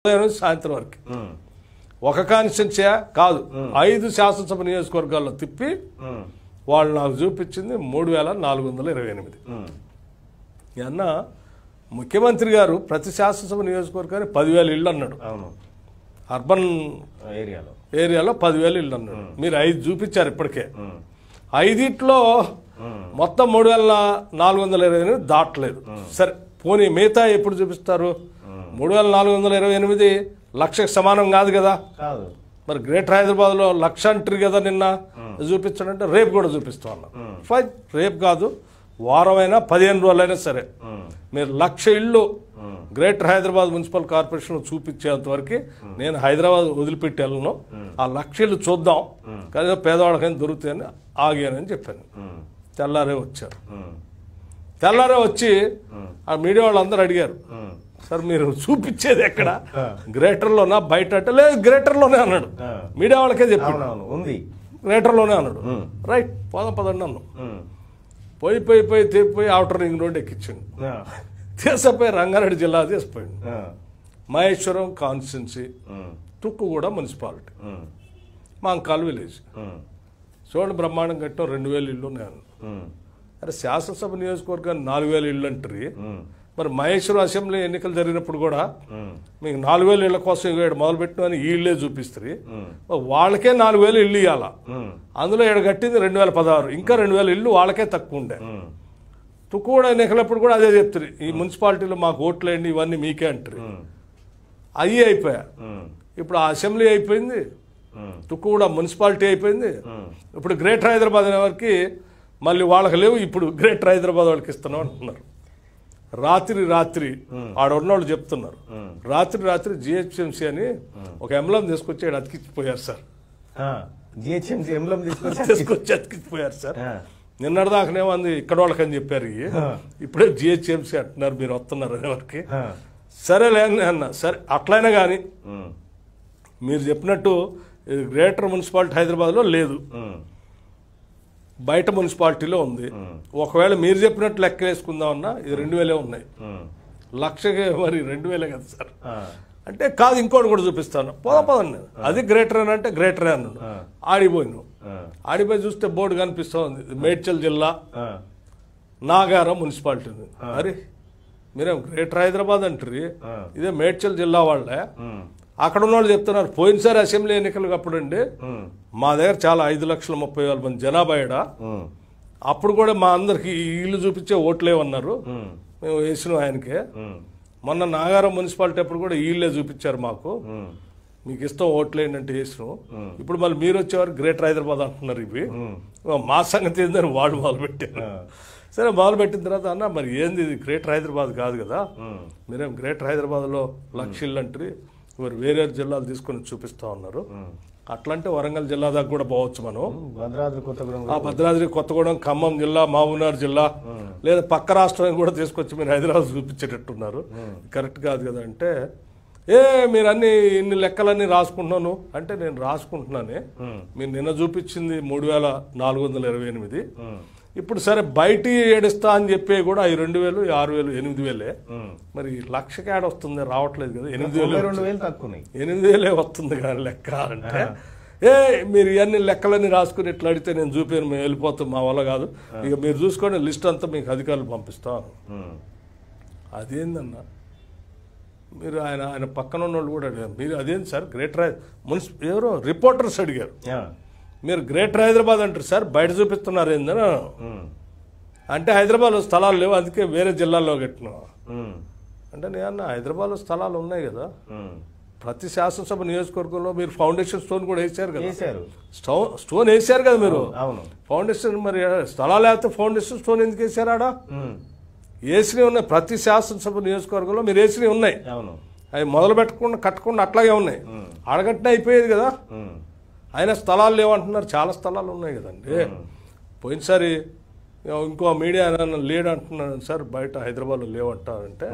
సాయంత్రం వరకు ఒక కాన్స్టిట్యున్సీ కాదు 5 శాసనసభ నియోజకవర్గాల్లో తిప్పి వాళ్ళు నాకు చూపించింది 3428 అన్న ముఖ్యమంత్రి గారు ప్రతి శాసనసభ నియోజకవర్గానికి 10,000 ఇళ్ళు అన్నాడు. అర్బన్ ఏరియాలో 10,000 ఇళ్ళు అన్నాడు. మీరు 5 చూపించారు ఇప్పటికే. 5 మొత్తం 3,428 దాటలేదు. సరే పోనీ మిగతా ఎప్పుడు చూపిస్తారు? 3,428 లక్షకు సమానం కాదు కదా. మరి గ్రేటర్ హైదరాబాద్లో 1,00,000 అంటారు కదా నిన్న చూపించాడంటే రేపు కూడా చూపిస్తా ఉన్నా. ఫైన్, రేపు కాదు వారమైనా 15 రోజులైనా సరే మీరు 1,00,000 ఇళ్ళు గ్రేటర్ హైదరాబాద్ మున్సిపల్ కార్పొరేషన్ చూపించేంత వరకు నేను హైదరాబాద్ వదిలిపెట్టి వెళ్ళను. ఆ 1,00,000 ఇళ్ళు చూద్దాం కానీ పేదవాళ్ళకైనా దొరుకుతాయని ఆగానని చెప్పాను. తెల్లారే వచ్చారు. తెల్లారే వచ్చి ఆ మీడియా వాళ్ళందరూ అడిగారు, సార్ మీరు చూపించేది ఎక్కడ, గ్రేటర్లోనా బయట అంటే లేదు గ్రేటర్లోనే అన్నాడు. మీడియా వాళ్ళకే చెప్పాడు గ్రేటర్లోనే అన్నాడు. రైట్ పోదాం పదండి అన్నాం. పోయి తీపిపోయి అవుటర్ రింగ్ రోడ్ ఎక్కించాడు. తీసపోయి రంగారెడ్డి జిల్లా తీసిపోయాడు. Maheshwaram constituency, Tukkuguda municipality, Mankal village చూడండి బ్రహ్మాండం కట్టిన 2,000 ఇళ్ళు ఉన్నాయన్న. అరే శాసనసభ నియోజకవర్గాన్ని 4,000 ఇళ్ళు అంటారు. మరి మహేశ్వరం అసెంబ్లీ ఎన్నికలు జరిగినప్పుడు కూడా మీకు 4,000 ఇళ్ల కోసం మొదలుపెట్టిన ఈ ఇళ్లే చూపిస్తారు. వాళ్ళకే 4,000 ఇళ్ళు ఇవ్వాలా. అందులో ఇక్కడ కట్టింది 2016, ఇంకా 2,000 ఇళ్ళు వాళ్ళకే తక్కువ ఉండే. తుక్కుగూడ ఎన్నికలప్పుడు కూడా అదే చెప్తారు, ఈ మున్సిపాలిటీలో మాకు ఓట్లేండి ఇవన్నీ మీకే అంటారు. అవి అయిపోయా. ఇప్పుడు ఆ అసెంబ్లీ అయిపోయింది, తుక్కుగూడ మున్సిపాలిటీ అయిపోయింది. ఇప్పుడు గ్రేటర్ హైదరాబాద్ అనే వారికి మళ్ళీ వాళ్ళకి లేవు, ఇప్పుడు గ్రేటర్ హైదరాబాద్ వాళ్ళకి ఇస్తున్నాం అంటున్నారు. రాత్రి ఆడున్నోళ్ళు చెప్తున్నారు, రాత్రి జిహెచ్ఎంసీ అని ఒక ఎంబ్లం తీసుకొచ్చి ఇక్కడ అతికిచ్చిపోయారు సార్. జిహెచ్ఎంసీ ఎంబ్లం తీసుకొచ్చి అతికిచ్చిపోయారు సార్. నిన్నటిదాకానే మంది ఇక్కడ వాళ్ళకని చెప్పారు, ఇప్పుడే జిహెచ్ఎంసీ అంటున్నారు మీరు వస్తున్నారు అనే వారికి. సరేలే అన్న. సరే అట్లయినా కానీ మీరు చెప్పినట్టు గ్రేటర్ మున్సిపాలిటీ హైదరాబాద్లో లేదు, బయట మున్సిపాలిటీలో ఉంది. ఒకవేళ మీరు చెప్పినట్టు లెక్క వేసుకుందామన్నా ఇది 2,000 ఉన్నాయి. 1,00,000కి మరి 2,000 కదా సార్ అంటే కాదు. ఇంకోటి కూడా చూపిస్తాను, పోదండి. అది గ్రేటర్ అని అంటే గ్రేటరే అన్నాడు. ఆడిపోయి చూస్తే బోర్డు కనిపిస్తూ ఉంది, మేడ్చల్ జిల్లా నాగారం మున్సిపాలిటీ ఉంది. మరి మీరేం గ్రేటర్ హైదరాబాద్ అంటారు, ఇదే మేడ్చల్ జిల్లా వాళ్ళే. అక్కడ ఉన్న వాళ్ళు చెప్తున్నారు పోయినసారి అసెంబ్లీ ఎన్నికలకు అప్పుడండి మా దగ్గర చాలా 5,30,000 మంది జనాభా. అప్పుడు కూడా మా అందరికి ఇల్లు చూపించే ఓట్లేమన్నారు, మేము వేసినాం ఆయనకే. మొన్న నాగారం మున్సిపాలిటీ అప్పుడు కూడా ఇళ్ళే చూపించారు మాకు, మీకు ఇష్టం ఓట్లేండి అంటే వేసినాం. ఇప్పుడు మళ్ళీ మీరు వచ్చేవారు గ్రేటర్ హైదరాబాద్ అంటున్నారు. ఇవి మా సంగతి ఏందని వాళ్ళు మొదలుపెట్టారు. సరే మొదలుపెట్టిన తర్వాత అన్న మరి ఏంది ఇది గ్రేటర్ హైదరాబాద్ కాదు కదా, మీరేం గ్రేటర్ హైదరాబాద్లో 1,00,000 ఇళ్ళు అంటారు, మరి వేరే జిల్లాలు తీసుకొని చూపిస్తా ఉన్నారు. అట్లంటే వరంగల్ జిల్లా దాకా కూడా పోవచ్చు మనం. భద్రాద్రి కొత్తగూడెం ఖమ్మం జిల్లా మహబూబ్నగర్ జిల్లా లేదా పక్క రాష్ట్రాన్ని కూడా తీసుకొచ్చి మీరు హైదరాబాద్ చూపించేటట్టున్నారు, కరెక్ట్ కాదు కదా అంటే మీరు అన్ని ఇన్ని లెక్కలన్నీ రాసుకుంటున్నాను అంటే నేను రాసుకుంటున్నానే. మీరు నిన్న చూపించింది 3,428. ఇప్పుడు సరే బయట ఏడుస్తా అని చెప్పి కూడా 2,000, 6,000, 8,000. మరి 1,00,000కి యాడ్ వస్తుంది, రావట్లేదు కదా. 8,000 వస్తుంది కానీ లెక్క అంటే మీరు ఇవన్నీ లెక్కలన్నీ రాసుకుని ఇట్లా అడిగితే నేను చూపాను మేము వెళ్ళిపోతాం, మా వల్ల కాదు, ఇక మీరు చూసుకొని లిస్ట్ అంతా మీకు అధికారులు పంపిస్తాను. అదేందన్నా మీరు ఆయన పక్కన ఉన్న వాళ్ళు కూడా అడిగారు, మీరు అదేంటి సార్ గ్రేటర్ ఎవరో రిపోర్టర్స్ అడిగారు, మీరు గ్రేటర్ హైదరాబాద్ అంటారు సార్ బయట చూపిస్తున్నారు ఏందని అంటే హైదరాబాద్లో స్థలాలు లేవు అందుకే వేరే జిల్లాల్లో కట్టినా అంటే నేను హైదరాబాద్లో స్థలాలు ఉన్నాయి కదా. ప్రతి శాసనసభ నియోజకవర్గంలో మీరు ఫౌండేషన్ స్టోన్ కూడా వేసారు కదా, స్టోన్ వేసారు కదా మీరు ఫౌండేషన్. మరి స్థలాలు లేకపోతే ఫౌండేషన్ స్టోన్ ఎందుకు వేసారు? ఆడ వేసినవి ఉన్నాయి, ప్రతి శాసనసభ నియోజకవర్గంలో మీరు వేసినవి ఉన్నాయి. అవి మొదలు పెట్టకుండా కట్టకుండా అట్లాగే ఉన్నాయి. అడగట్టిన అయిపోయేది కదా. అయినా స్థలాలు లేవంటున్నారు, చాలా స్థలాలు ఉన్నాయి కదండి. పోయినసారి ఇంకో మీడియా లేడు అంటున్నాను సార్ బయట హైదరాబాద్లో లేవంటారంటే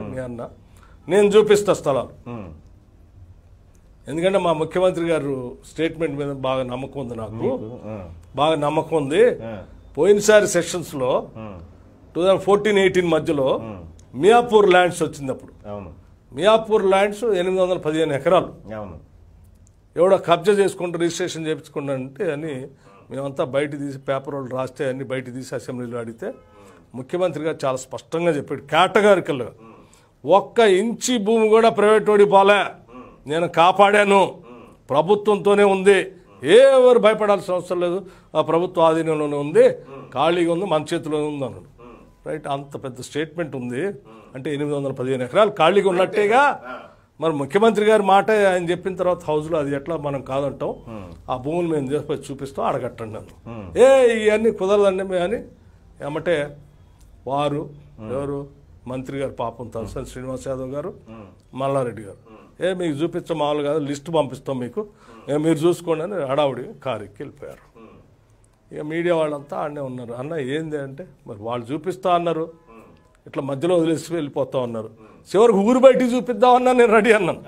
నేను చూపిస్తా స్థలాలు. ఎందుకంటే మా ముఖ్యమంత్రి గారు స్టేట్మెంట్ మీద బాగా నమ్మకం ఉంది, నాకు బాగా నమ్మకం ఉంది. పోయినసారి సెషన్స్లో 2014-18 మధ్యలో మియాపూర్ ల్యాండ్స్ వచ్చింది. అప్పుడు మియాపూర్ ల్యాండ్స్ 815 ఎకరాలు అవును. ఎవడో కబ్జా చేసుకుంటూ రిజిస్ట్రేషన్ చేయించుకుంటే అని మేమంతా బయట తీసి పేపర్ వాళ్ళు రాస్తే అన్ని బయట తీసి అసెంబ్లీలో అడిగితే ముఖ్యమంత్రి గారు చాలా స్పష్టంగా చెప్పాడు, కేటగారికల్గా ఒక్క ఇంచి భూమి కూడా ప్రైవేట్ వాడి పోలే, నేను కాపాడాను, ప్రభుత్వంతోనే ఉంది, ఎవరు భయపడాల్సిన అవసరం లేదు, ఆ ప్రభుత్వ ఆధీనంలోనే ఉంది, ఖాళీగా ఉంది, మన చేతిలోనే ఉంది అన్నాడు. రైట్, అంత పెద్ద స్టేట్మెంట్ ఉంది అంటే 815 ఎకరాలు ఖాళీగా ఉన్నట్టేగా. మరి ముఖ్యమంత్రి గారి మాట ఆయన చెప్పిన తర్వాత హౌస్లో అది ఎట్లా మనం కాదంటాం, ఆ భూములు మేము చేసి చూపిస్తాం, అడగట్టండి నన్ను. ఇవన్నీ కుదరదండి మేము అని ఏమంటే వారు ఎవరు మంత్రి గారు పాపం తలసాని శ్రీనివాస్ యాదవ్ గారు, మల్లారెడ్డి గారు, మీకు చూపించడం మామూలు కాదు, లిస్టు పంపిస్తాం మీకు, మీరు చూసుకోండి అని హడావుడి కారు ఎక్కి వెళ్ళిపోయారు. ఇక మీడియా వాళ్ళంతా ఆడనే ఉన్నారు. అన్న ఏంది అంటే మరి వాళ్ళు చూపిస్తా అన్నారు, ఇట్లా మధ్యలో వదిలేసి వెళ్ళిపోతా ఉన్నారు, చివరికి ఊరు బయటికి చూపిద్దామన్నా నేను రెడీ అన్నాను.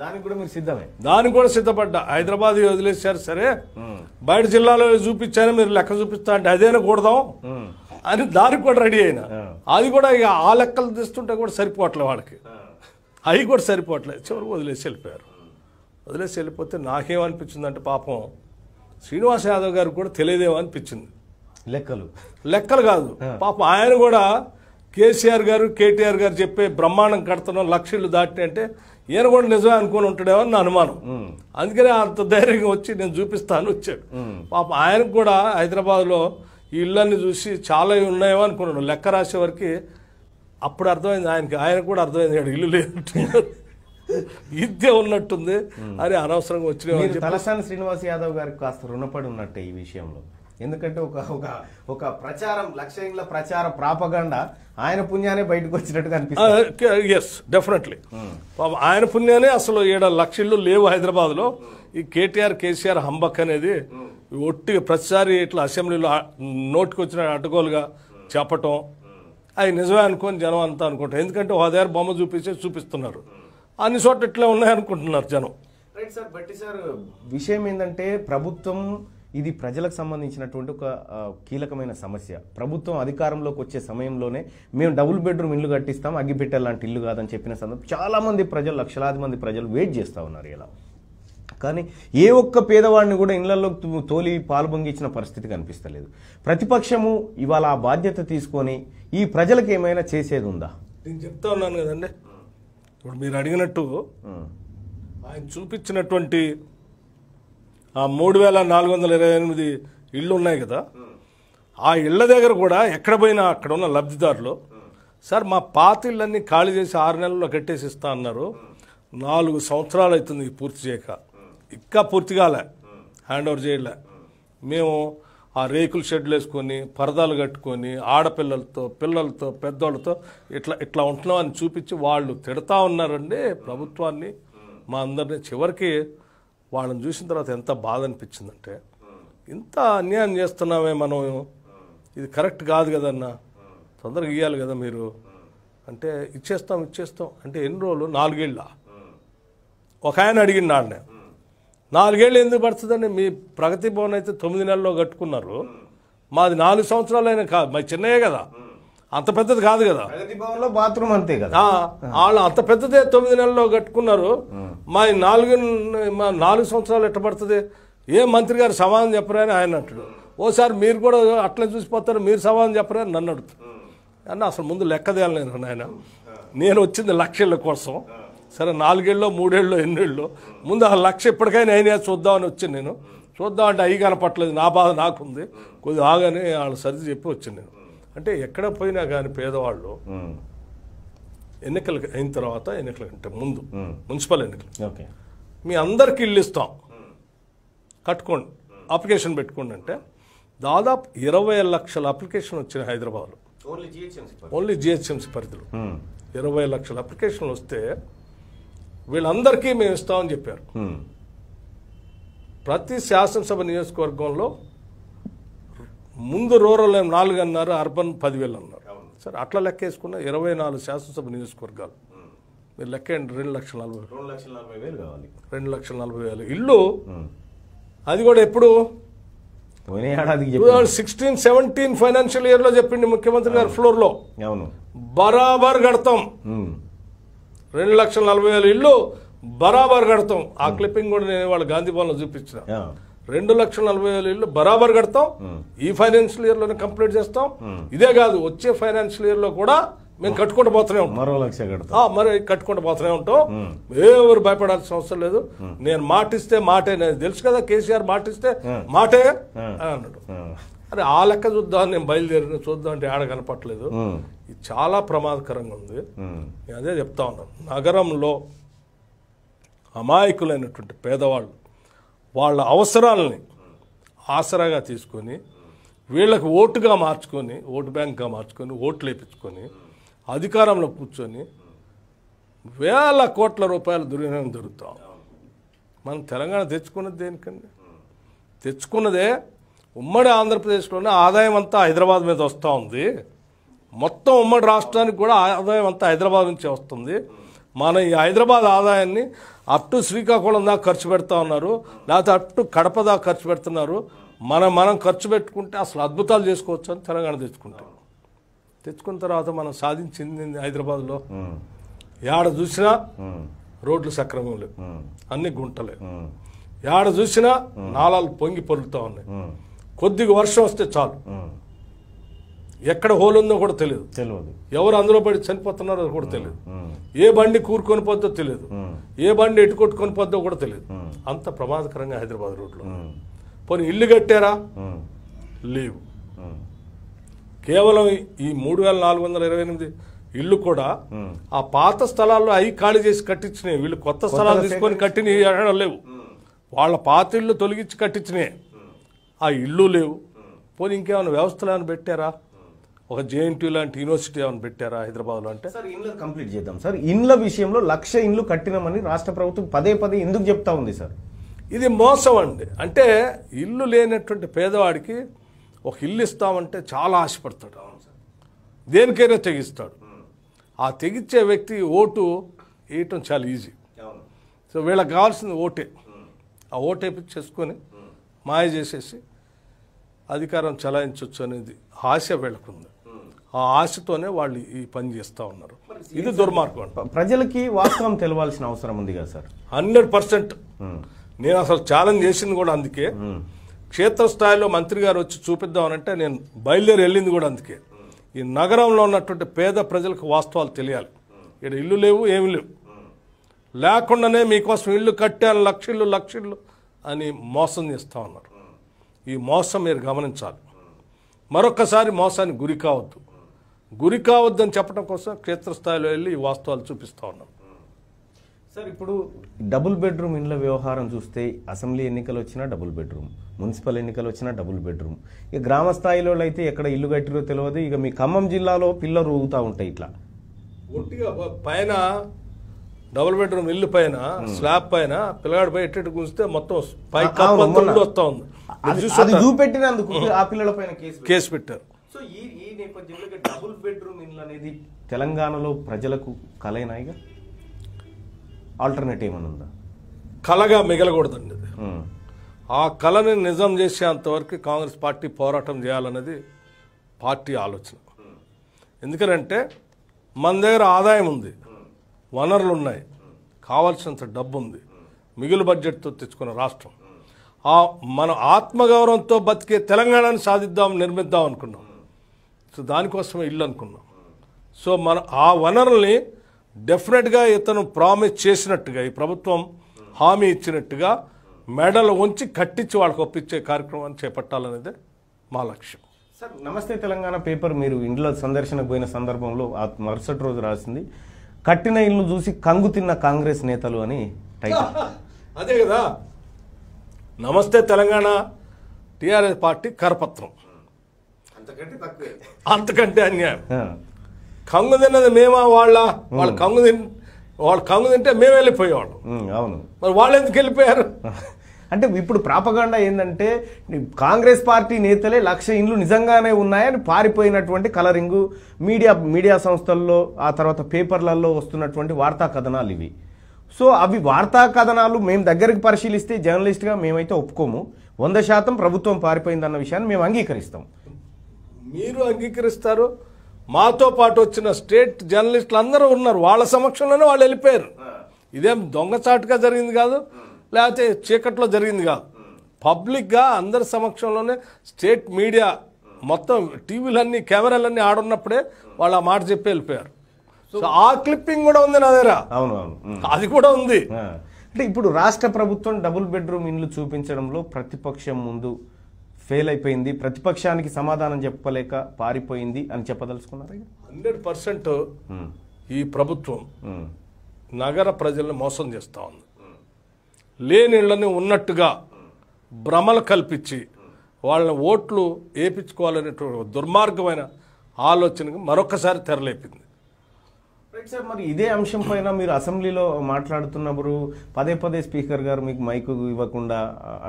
దానికి కూడా మీరు సిద్ధమే? దానికి కూడా సిద్ధపడ్డా. హైదరాబాద్ వదిలేసారు సరే, బయట జిల్లాలో చూపించాను, మీరు లెక్క చూపిస్తా అంటే అదేనా కూడదాం అని దానికి కూడా రెడీ అయినా. అది కూడా ఇక ఆ లెక్కలు తెస్తుంటే కూడా సరిపోవట్లే వాళ్ళకి, అవి కూడా సరిపోవట్లేదు. చివరికి వదిలేసి వెళ్ళిపోయారు. వదిలేసి వెళ్ళిపోతే నాకేమనిపించింది అంటే పాపం శ్రీనివాస్ యాదవ్ గారికి కూడా తెలియదేమో అనిపించింది. లెక్కలు కాదు పాపం, ఆయన కూడా కేసీఆర్ గారు కేటీఆర్ గారు చెప్పే బ్రహ్మాండం కడుతున్నాం లక్షలు దాటి అంటే ఈయన కూడా నిజమే అనుకుని ఉంటాడేమో అని నా అనుమానం. అందుకనే అంత ధైర్యంగా వచ్చి నేను చూపిస్తాను వచ్చాడు. పాపం ఆయనకు కూడా హైదరాబాద్లో ఈ ఇళ్ళన్ని చూసి చాలా ఉన్నాయేమో అనుకున్నాడు. లెక్క రాసే వరకు అప్పుడు అర్థమైంది ఆయనకి, ఆయనకు కూడా అర్థమైంది ఇల్లు లేనట్టు, ఇద్దే ఉన్నట్టుంది అని అనవసరంగా వచ్చిన. తలసాని శ్రీనివాస్ యాదవ్ గారికి కాస్త రుణపడి ఉన్నట్టే ఈ విషయంలో. ఎందుకంటే ఒక ప్రచారం, లక్ష ఇండ్ల ప్రచార ప్రాపగండా ఆయన పుణ్యానే బయటకు వచ్చినట్టుగా అనిపిస్తుంది. ఎస్, డెఫినెట్లీ ఆయన పుణ్యానే. అసలు 7 లక్ష ఇళ్ళు లేవు హైదరాబాద్లో. ఈ కేటీఆర్ కేసీఆర్ హంబక్ అనేది ఒట్టిగా ప్రతిసారి ఇట్లా అసెంబ్లీలో నోటికి వచ్చిన అడ్డగోలుగా చెప్పటం, అవి నిజమే అనుకోని జనం అంతా అనుకుంటారు. ఎందుకంటే ఒక దగ్గర బొమ్మ చూపిస్తున్నారు, అన్ని చోట్ల ఇట్లా ఉన్నాయనుకుంటున్నారు జనం. Right sir. బట్టి సార్, విషయం ఏంటంటే ప్రభుత్వం ఇది ప్రజలకు సంబంధించినటువంటి ఒక కీలకమైన సమస్య. ప్రభుత్వం అధికారంలోకి వచ్చే సమయంలోనే మేము డబుల్ బెడ్రూమ్ ఇల్లు కట్టిస్తాం, అగ్గిపెట్టె లాంటి ఇల్లు కాదని చెప్పిన సందర్భం చాలా మంది ప్రజలు, లక్షలాది మంది ప్రజలు వెయిట్ చేస్తూ ఉన్నారు ఇలా. కానీ ఏ ఒక్క పేదవాడిని కూడా ఇళ్లలో తోలి పాల్పొంగించిన పరిస్థితి కనిపిస్తలేదు. ప్రతిపక్షము ఇవాళ ఆ బాధ్యత తీసుకొని ఈ ప్రజలకు ఏమైనా చేసేది ఉందా? నేను చెప్తా ఉన్నాను కదండి, ఇప్పుడు మీరు అడిగినట్టు ఆయన చూపించినటువంటి ఆ 3428 ఇళ్ళు ఉన్నాయి కదా, ఆ ఇళ్ల దగ్గర కూడా ఎక్కడ పోయినా అక్కడ ఉన్న లబ్ధిదారులు సార్ మా పాత ఇళ్ళన్నీ ఖాళీ చేసి 6 నెలల్లో కట్టేసి ఇస్తా అన్నారు, 4 సంవత్సరాలు అవుతుంది పూర్తి చేయక, ఇంకా పూర్తి కాలే, హ్యాండ్ ఓవర్ చేయలే. మేము ఆ రేకులు షెడ్లు వేసుకొని పరదాలు కట్టుకొని ఆడపిల్లలతో పిల్లలతో పెద్దోళ్ళతో ఇట్లా ఉంటున్నాం అని చూపించి వాళ్ళు తిడతా ఉన్నారండి ప్రభుత్వాన్ని, మా అందరినీ. చివరికి వాళ్ళని చూసిన తర్వాత ఎంత బాధ అనిపించిందంటే, ఇంత అన్యాయం చేస్తున్నామే మనం, ఇది కరెక్ట్ కాదు కదన్నా, తొందరగా ఇవ్వాలి కదా మీరు అంటే ఇచ్చేస్తాం అంటే ఎన్ని రోజులు? 4 ఏళ్ళ. ఒక ఆయన అడిగిన నాడనే 4 ఏళ్ళు ఎందుకు పడుతుందండి? మీ ప్రగతి భవన్ అయితే 9 నెలల్లో కట్టుకున్నారు, మాది 4 సంవత్సరాలైనా కాదు, మాది చిన్నయే కదా, అంత పెద్దది కాదు కదా, ప్రగతి భవన్లో బాత్రూమ్ అంతే కదా, వాళ్ళు అంత పెద్దదే 9 నెలల్లో కట్టుకున్నారు, మా 4 సంవత్సరాలు ఎట్ట పడుతుంది? ఏ మంత్రి గారు సమాధానం చెప్పరా అని ఆయన అంటాడు. ఓసారి మీరు కూడా అట్లా చూసిపోతారు, మీరు సమాధానం చెప్పరా అని నన్ను అడుగుతారు. అన్న అసలు ముందు లెక్కదేయాలి ఆయన, నేను వచ్చింది 1 లక్ష ఇళ్ళ కోసం, సరే 4 ఏళ్ళలో 3 ఏళ్ళలో 8 ఏళ్ళలో ముందు ఆ 1 లక్ష ఎప్పటికైనా అయినా చూద్దామని వచ్చాను నేను. చూద్దామంటే అవి కనపట్లేదు, నా బాధ నాకుంది, కొద్దిగా ఆగానే వాళ్ళు సర్ది చెప్పి వచ్చాను నేను. అంటే ఎక్కడ పోయినా కానీ పేదవాళ్ళు ఎన్నికలు అయిన తర్వాత, ఎన్నికల కంటే ముందు మున్సిపల్ ఎన్నికలు మీ అందరికి ఇల్లు ఇస్తాం కట్టుకోండి, అప్లికేషన్ పెట్టుకోండి అంటే దాదాపు 20 లక్షల అప్లికేషన్ వచ్చినాయి హైదరాబాద్లో, ఓన్లీ జిహెచ్ఎంసీ పరిధిలో 20 లక్షల అప్లికేషన్లు వస్తే వీళ్ళందరికీ మేము ఇస్తామని చెప్పారు. ప్రతి శాసనసభ నియోజకవర్గంలో ముందు రూరల్ 4 అన్నారు, అర్బన్ 10,000 అన్నారు. సరే అట్లా లెక్క వేసుకున్న 24 శాసనసభ నియోజకవర్గాలు మీరు లెక్క 2,40,000 కావాలి, 2,40,000 ఇల్లు. అది కూడా ఎప్పుడు 2016-17 ఫైనాన్షియల్ ఇయర్ లో చెప్పింది ముఖ్యమంత్రి గారు ఫ్లోర్ లో, బరాబర్ కడతాం, 2,40,000 ఇళ్ళు బరాబర్ కడతాం. ఆ క్లిప్పింగ్ కూడా నేను వాళ్ళ గాంధీ భవన్లో చూపించిన. 2,40,000 ఇళ్ళు బరాబర్ కడతాం. ఈ ఫైనాన్షియల్ ఇయర్ లోనే కంప్లీట్ చేస్తాం. ఇదే కాదు, వచ్చే ఫైనాన్షియల్ ఇయర్ లో కూడా మేము కట్టుకుంటూ పోతూనే ఉంటాం. మరో 1,00,000 కడతాం. మరి కట్టుకుంటూ పోతూనే ఉంటాం. ఎవరు భయపడాల్సిన అవసరం లేదు. నేను మాటిస్తే మాటే. నేను తెలుసు కదా, కేసీఆర్ మాటిస్తే మాటే అని అన్నాడు. అరే ఆ లెక్క చూద్దాం, నేను బయలుదేరిన చూద్దాం అంటే ఆడ కనపట్లేదు. ఇది చాలా ప్రమాదకరంగా ఉంది. నేను అదే చెప్తా ఉన్నాను. నగరంలో అమాయకులైనటువంటి పేదవాళ్ళు వాళ్ళ అవసరాలని ఆసరాగా తీసుకొని వీళ్ళకి ఓటుగా మార్చుకొని, ఓటు బ్యాంక్గా మార్చుకొని, ఓట్లు వేయించుకొని అధికారంలో కూర్చొని వేల కోట్ల రూపాయల దుర్వినియోగం జరుగుతాం. మనం తెలంగాణ తెచ్చుకున్నది దేనికండి? తెచ్చుకున్నదే ఉమ్మడి ఆంధ్రప్రదేశ్లోనే ఆదాయం అంతా హైదరాబాద్ మీద వస్తూ ఉంది. మొత్తం ఉమ్మడి రాష్ట్రానికి కూడా ఆదాయం అంతా హైదరాబాద్ నుంచే వస్తుంది. మన ఈ హైదరాబాద్ ఆదాయాన్ని అప్ టు శ్రీకాకుళం దాకా ఖర్చు పెడతా ఉన్నారు, లేకపోతే అప్ టు కడప దాకా ఖర్చు పెడుతున్నారు. మనం ఖర్చు పెట్టుకుంటే అసలు అద్భుతాలు చేసుకోవచ్చు అని తెలంగాణ తెచ్చుకున్న తర్వాత మనం సాధించింది హైదరాబాద్లో ఏడ చూసినా రోడ్లు సక్రమం లేవు, అన్ని గుంటలే. ఏడ చూసినా నాలాలు పొంగి పొరులుతూ ఉన్నాయి. కొద్దిగా వర్షం వస్తే చాలు, ఎక్కడ హోల్ ఉందో కూడా తెలియదు, ఎవరు అందులో పడి చనిపోతున్నారో కూడా తెలియదు, ఏ బండి కూరుకొని పోద్దో తెలియదు, ఏ బండి ఎటు కొట్టుకొని పోద్దో కూడా తెలియదు. అంత ప్రమాదకరంగా హైదరాబాద్ రోడ్లో. పోనీ ఇల్లు కట్టారా? లేవు. కేవలం ఈ 3,428 ఇల్లు కూడా ఆ పాత స్థలాల్లో అవి ఖాళీ చేసి కట్టించినాయి. వీళ్ళు కొత్త స్థలాలు తీసుకొని కట్టిన లేవు. వాళ్ళ పాత ఇళ్ళు తొలగించి కట్టించినాయి. ఆ ఇల్లు లేవు. పోనీ ఇంకేమైనా వ్యవస్థలు ఏమైనా పెట్టారా? ఒక జేఎన్టీ లాంటి యూనివర్సిటీ ఏమైనా పెట్టారా హైదరాబాద్లో? అంటే సార్ ఇండ్లు కంప్లీట్ చేద్దాం సార్. ఇండ్ల విషయంలో 1,00,000 ఇండ్లు కట్టినామని రాష్ట్ర ప్రభుత్వం పదే ఎందుకు చెప్తా ఉంది సార్? ఇది మోసం అండి. అంటే ఇల్లు లేనటువంటి పేదవాడికి ఒక ఇల్లు ఇస్తామంటే చాలా ఆశపడతాడు, దేనికైనా తెగిస్తాడు. ఆ తెగించే వ్యక్తి ఓటు వేయటం చాలా ఈజీ. సో వీళ్ళకి కావాల్సింది ఓటే. ఆ ఓటు వేయించేసుకొని మాయ చేసేసి అధికారం చలాయించవచ్చు అనేది ఆశ వీళ్ళకుంది. ఆ ఆశతోనే వాళ్ళు ఈ పని చేస్తూ ఉన్నారు. ఇది దుర్మార్గం. ప్రజలకి వాస్తవం తెలవాల్సిన అవసరం ఉంది కదా సార్. 100%. నేను అసలు ఛాలెంజ్ చేసింది కూడా అందుకే. క్షేత్రస్థాయిలో మంత్రి గారు వచ్చి చూపిద్దామనంటే నేను బయలుదేరి వెళ్ళింది కూడా అందుకే. ఈ నగరంలో ఉన్నటువంటి పేద ప్రజలకు వాస్తవాలు తెలియాలి. ఇక్కడ ఇల్లు లేవు, ఏమి లేవు, లేకుండానే మీకోసం ఇల్లు కట్టాను, లక్షలు అని మోసం చేస్తూ ఉన్నారు. ఈ మోసం మీరు గమనించాలి. మరొక్కసారి మోసానికి గురి కావద్దని చెప్పడం కోసం క్షేత్రస్థాయిలో వెళ్ళి ఈ వాస్తవాలు చూపిస్తూ ఉన్నాం. సార్ ఇప్పుడు డబుల్ బెడ్రూమ్ ఇండ్ల వ్యవహారం చూస్తే అసెంబ్లీ ఎన్నికలు వచ్చినా డబుల్ బెడ్రూమ్, మున్సిపల్ ఎన్నికలు వచ్చినా డబుల్ బెడ్రూమ్. ఇక గ్రామ స్థాయిలో అయితే ఎక్కడ ఇల్లు కట్టిరో తెలియదు. ఇక మీ ఖమ్మం జిల్లాలో పిల్లలు ఊగుతూ ఉంటాయి. ఇట్లా ఒట్టిగా పైన డబుల్ బెడ్రూమ్ ఇల్లు పైన స్లాబ్ పైన పిల్లగాడు పై ఎట్టి గుంజితే మొత్తం పై వస్తా ఉంది. అది చూపెట్టినందుకు ఆ పిల్లల పైన కేసు పెట్టారు. సో ఈ నేపథ్యంలో డబుల్ బెడ్రూమ్ ఇల్లు అనేది తెలంగాణలో ప్రజలకు కలైనాయిగా ఆల్టర్నేటివ్ ఏమైనా ఉందా? కలగా మిగలకూడదండి. ఆ కళని నిజం చేసేంతవరకు కాంగ్రెస్ పార్టీ పోరాటం చేయాలన్నది పార్టీ ఆలోచన. ఎందుకంటే మన దగ్గర ఆదాయం ఉంది, వనరులు ఉన్నాయి, కావాల్సినంత డబ్బు ఉంది, మిగులు బడ్జెట్తో తెచ్చుకున్న రాష్ట్రం. మన ఆత్మగౌరవంతో బతికే తెలంగాణని నిర్మిద్దాం అనుకున్నాం. సో దానికోసమే ఇల్లు అనుకున్నాం. సో ఆ వనరుల్ని డెఫినెట్గా ఇతను ప్రామిస్ చేసినట్టుగా, ఈ ప్రభుత్వం హామీ ఇచ్చినట్టుగా మెడలు ఉంచి కట్టించి వాళ్ళకి ఒప్పించే కార్యక్రమాన్ని చేపట్టాలనేదే మా లక్ష్యం. సార్ నమస్తే తెలంగాణ పేపర్ మీరు ఇంట్లో సందర్శనకు పోయిన సందర్భంలో మరుసటి రోజు రాసింది, కట్టిన ఇల్లు చూసి కంగు తిన్న కాంగ్రెస్ నేతలు అని టైటిల్. అదే కదా, నమస్తే తెలంగాణ టీఆర్ఎస్ పార్టీ కరపత్రం, అంతకంటే అన్యాయం. కంగు తిన్నది మేమా వాళ్ళు కంగు తింటే మేము వెళ్ళిపోయేవాళ్ళం. అవును, మరి వాళ్ళు ఎందుకు వెళ్ళిపోయారు? అంటే ఇప్పుడు ప్రాపగాండా ఏంటంటే కాంగ్రెస్ పార్టీ నేతలే 1,00,000 ఇండ్లు నిజంగానే ఉన్నాయని పారిపోయినటువంటి కలరింగు మీడియా సంస్థల్లో, ఆ తర్వాత పేపర్లలో వస్తున్నటువంటి వార్తా కథనాలు ఇవి. సో అవి వార్తా కథనాలు మేము దగ్గరికి పరిశీలిస్తే జర్నలిస్ట్గా మేమైతే ఒప్పుకోము. 100% ప్రభుత్వం పారిపోయిందన్న విషయాన్ని మేము అంగీకరిస్తాం. మీరు అంగీకరిస్తారు, మాతో పాటు వచ్చిన స్టేట్ జర్నలిస్టులు అందరూ ఉన్నారు, వాళ్ళ సమక్షంలోనే వాళ్ళు వెళ్ళిపోయారు. ఇదేం దొంగచాటుగా జరిగింది కాదు, లేకపోతే చీకట్లో జరిగింది కాదు, పబ్లిక్గా అందరి సమక్షంలోనే స్టేట్ మీడియా మొత్తం టీవీలన్నీ కెమెరాలన్నీ ఆడున్నప్పుడే వాళ్ళు ఆ మాట చెప్పి వెళ్ళిపోయారు. సో ఆ క్లిప్పింగ్ కూడా ఉంది నా దగ్గర. అవునవును, అది కూడా ఉంది. అంటే ఇప్పుడు రాష్ట్ర ప్రభుత్వం డబుల్ బెడ్రూమ్ ఇండ్లు చూపించడంలో ప్రతిపక్షం ముందు ఫెయిల్ అయిపోయింది, ప్రతిపక్షానికి సమాధానం చెప్పలేక పారిపోయింది అని చెప్పదలుచుకున్నారు. 100% ఈ ప్రభుత్వం నగర ప్రజలను మోసం చేస్తూ ఉంది. లేని ఇళ్లని ఉన్నట్టుగా భ్రమలు కల్పించి వాళ్ళని ఓట్లు వేయించుకోవాలనేటువంటి దుర్మార్గమైన ఆలోచనకు మరొకసారి తెరలేపింది. రైట్ సార్, మరి ఇదే అంశం పైన మీరు అసెంబ్లీలో మాట్లాడుతున్నప్పుడు పదే పదే స్పీకర్ గారు మీకు మైకు ఇవ్వకుండా